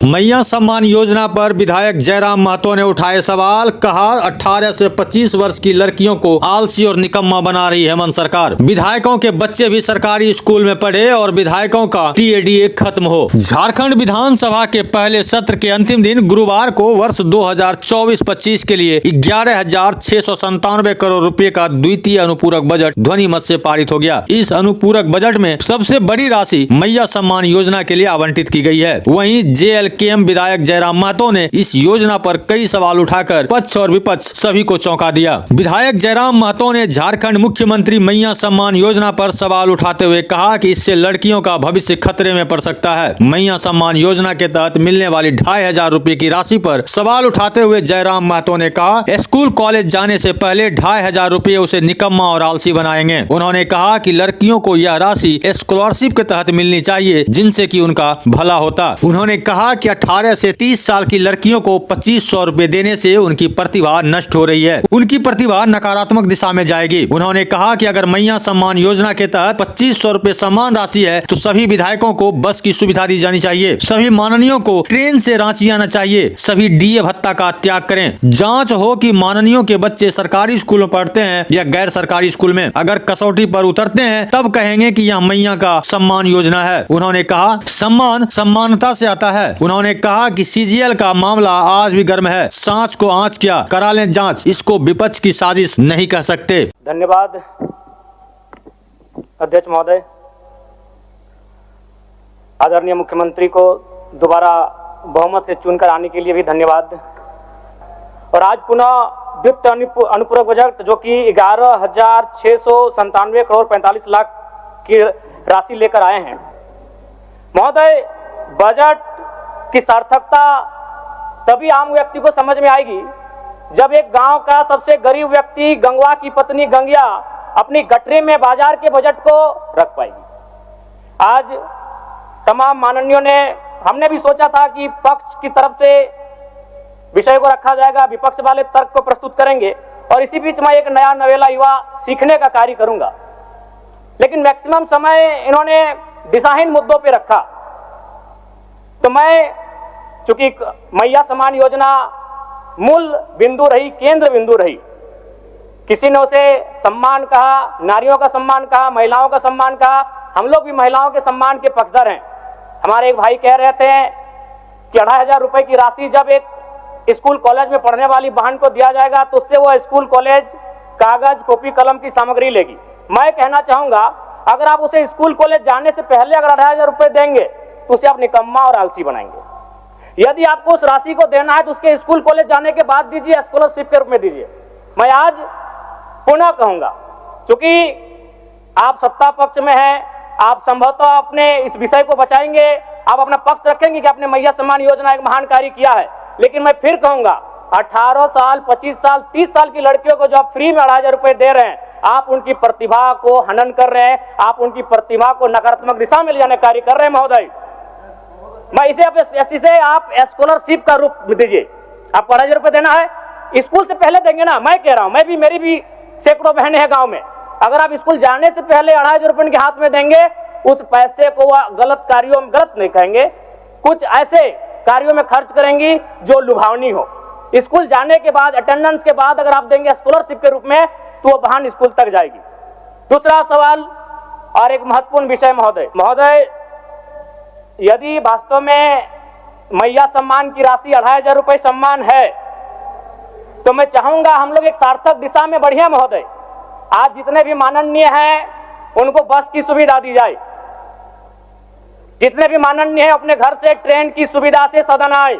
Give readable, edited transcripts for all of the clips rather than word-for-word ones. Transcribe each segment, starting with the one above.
मैया सम्मान योजना पर विधायक जयराम महतो ने उठाए सवाल। कहा 18 से 25 वर्ष की लड़कियों को आलसी और निकम्मा बना रही हेमंत सरकार। विधायकों के बच्चे भी सरकारी स्कूल में पढ़े और विधायकों का टीएडीए खत्म हो। झारखंड विधानसभा के पहले सत्र के अंतिम दिन गुरुवार को वर्ष 2024-25 के लिए 11,697 करोड़ रुपए का द्वितीय अनुपूरक बजट ध्वनि मत से पारित हो गया। इस अनुपूरक बजट में सबसे बड़ी राशि मैया सम्मान योजना के लिए आवंटित की गई है। वहीं जेएलकेएम विधायक जयराम महतो ने इस योजना पर कई सवाल उठाकर पक्ष और विपक्ष सभी को चौंका दिया। विधायक जयराम महतो ने झारखंड मुख्यमंत्री मैया सम्मान योजना पर सवाल उठाते हुए कहा कि इससे लड़कियों का भविष्य खतरे में पड़ सकता है। मैया सम्मान योजना के तहत मिलने वाली 2,500 रुपए की राशि पर सवाल उठाते हुए जयराम महतो ने कहा, स्कूल कॉलेज जाने से पहले 2,500 रुपए उसे निकम्मा और आलसी बनाएंगे। उन्होंने कहा कि लड़कियों को यह राशि स्कॉलरशिप के तहत मिलनी चाहिए, जिनसे कि उनका भला होता। उन्होंने कहा कि 18 से 30 साल की लड़कियों को 2,500 रुपए देने से उनकी प्रतिभा नष्ट हो रही है, उनकी प्रतिभा नकारात्मक दिशा में जाएगी। उन्होंने कहा कि अगर मैया सम्मान योजना के तहत 2,500 रुपए समान राशि है तो सभी विधायकों को बस की सुविधा दी जानी चाहिए, सभी माननीयों को ट्रेन से रांची आना चाहिए, सभी डीए भत्ता का त्याग करें। जाँच हो कि माननीयों के बच्चे सरकारी स्कूल में पढ़ते हैं या गैर सरकारी स्कूल में। अगर कसौटी पर उतरते हैं तब कहेंगे कि यह मैया का सम्मान योजना है। उन्होंने कहा सम्मान सम्मानता से आता है। उन्होंने कहा कि सीजीएल का मामला आज भी गर्म है, सांच को आंच क्या, करा लें जांच, इसको विपक्ष की साजिश नहीं कह सकते। धन्यवाद अध्यक्ष महोदय। आदरणीय मुख्यमंत्री को दोबारा बहुमत से चुनकर आने के लिए भी धन्यवाद। और आज पुनः द्वितीय अनुपूरक बजट जो कि 11,697 करोड़ 45 लाख की राशि लेकर आए हैं। महोदय, बजट की सार्थकता तभी आम व्यक्ति को समझ में आएगी जब एक गांव का सबसे गरीब व्यक्ति, गंगवा की पत्नी गंगिया, अपनी गठरी में बाजार के बजट को रख पाएगी। आज तमाम माननीयों ने, हमने भी सोचा था कि पक्ष की तरफ से विषय को रखा जाएगा, विपक्ष वाले तर्क को प्रस्तुत करेंगे और इसी बीच में एक नया नवेला युवा सीखने का कार्य करूंगा। लेकिन मैक्सिमम समय इन्होंने दिशाहीन मुद्दों पे रखा, तो मैं, चूंकि मैया सम्मान योजना मूल बिंदु रही, केंद्र बिंदु रही, किसी ने उसे सम्मान कहा, नारियों का सम्मान कहा, महिलाओं का सम्मान कहा। हम लोग भी महिलाओं के सम्मान के पक्षधर हैं। हमारे एक भाई कह रहे थे कि 2,500 रुपए की राशि जब एक स्कूल कॉलेज में पढ़ने वाली बहन को दिया जाएगा तो उससे वो स्कूल कॉलेज कागज कॉपी कलम की सामग्री लेगी। मैं कहना चाहूंगा, अगर आप उसे स्कूल कॉलेज जाने से पहले अगर 2,500 रुपए देंगे तो उसे आप निकम्मा और आलसी बनाएंगे। यदि आपको उस राशि को देना है तो उसके स्कूल कॉलेज जाने के बाद दीजिए, स्कॉलरशिप के रूप में दीजिए। मैं आज पुनः कहूंगा, क्योंकि आप सत्ता पक्ष में हैं, आप संभवतः अपने इस विषय को बचाएंगे, आप अपना पक्ष रखेंगे कि आपने मैया सम्मान योजना एक महान कार्य किया है। लेकिन मैं फिर कहूंगा, 18 साल, 25 साल, 30 साल की लड़कियों को जो आप फ्री में 2,500 रुपए दे रहे हैं, आप उनकी प्रतिभा को हनन कर रहे हैं, आप उनकी प्रतिभा को नकारात्मक दिशा में ले जाने कार्य कर रहे हैं। महोदय, मैं इसे आप स्कॉलरशिप का रूप दीजिए। आपको 2,500 रुपए देना है, स्कूल से पहले देंगे ना। मैं कह रहा हूं, मेरी भी सैकड़ों बहनें हैं गांव में। अगर आप स्कूल जाने से पहले 2,500 रुपए उनके हाथ में देंगे, उस पैसे को वह गलत कार्यों में, गलत नहीं कहेंगे, कुछ ऐसे कार्यों में खर्च करेंगी जो लुभावनी हो। स्कूल जाने के बाद, अटेंडेंस के बाद अगर आप देंगे स्कॉलरशिप के रूप में तो वो बहन स्कूल तक जाएगी। दूसरा सवाल और एक महत्वपूर्ण विषय महोदय, यदि वास्तव में मैया सम्मान की राशि 2,500 रुपए सम्मान है तो मैं चाहूंगा हम लोग एक सार्थक दिशा में बढ़िया। महोदय, आज जितने भी माननीय हैं उनको बस की सुविधा दी जाए, जितने भी माननीय हैं अपने घर से ट्रेन की सुविधा से सदन आए,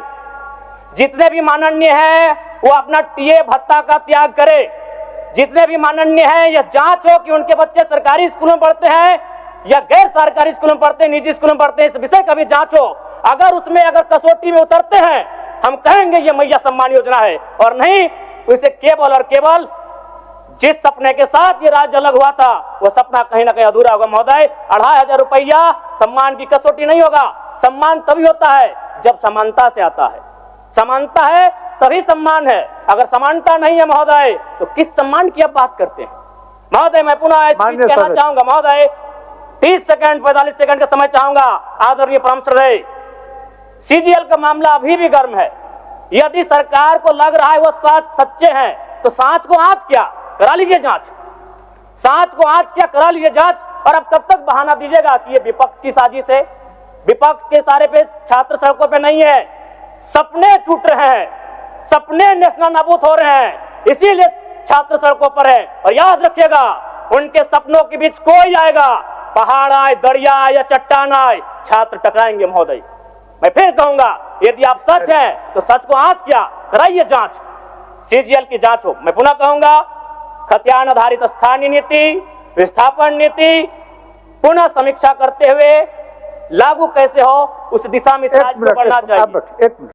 जितने भी माननीय हैं वो अपना टीए भत्ता का त्याग करे, जितने भी माननीय हैं यह जांच हो कि उनके बच्चे सरकारी स्कूलों में पढ़ते हैं या गैर सरकारी स्कूलों में पढ़ते हैं, निजी स्कूलों में पढ़ते हैं, इस विषय का भी जांच हो। अगर उसमें अगर कसौटी में उतरते हैं, हम कहेंगे ये मैया सम्मान योजना है, और नहीं तो इसे केवल और केवल जिस सपने के साथ ये राज्य अलग हुआ था वो सपना कहीं ना कहीं अधूरा होगा। महोदय, 2,500 रुपया सम्मान की कसौटी नहीं होगा। सम्मान तभी होता है जब समानता से आता है, समानता है तभी सम्मान है। अगर समानता नहीं है महोदय तो किस सम्मान की आप बात करते हैं? महोदय, मैं पुनः कहना चाहूंगा, महोदय 30 सेकंड 45 सेकंड का समय चाहूंगा। आदरणीय परम श्रद्धेय सीजीएल का मामला अभी भी गर्म है। यदि सरकार को लग रहा है वो सच्चे हैं तो सांच को आंच क्या करा लीजिए जांच, सांच को आंच क्या करा लीजिए जांच। और अब कब तक बहाना दीजिएगा कि ये विपक्ष की साजिश है? विपक्ष के सारे पे छात्र सड़कों पे नहीं है, सपने टूट रहे हैं, सपने नेशनल नाबूद हो रहे हैं, इसीलिए छात्र सड़कों पर है। और याद रखिएगा, उनके सपनों के बीच कोई आएगा, पहाड़ आए, दरिया आए या चट्टान आए, छात्र टकराएंगे महोदय। मैं फिर कहूंगा, यदि आप सच हैं तो सच को आंच क्या कराइए जांच, सीजीएल की जांच हो। मैं पुनः कहूंगा, खतियान आधारित स्थानीय नीति, विस्थापन नीति पुनः समीक्षा करते हुए लागू कैसे हो, उस दिशा में राज्य को बढ़ना चाहिए।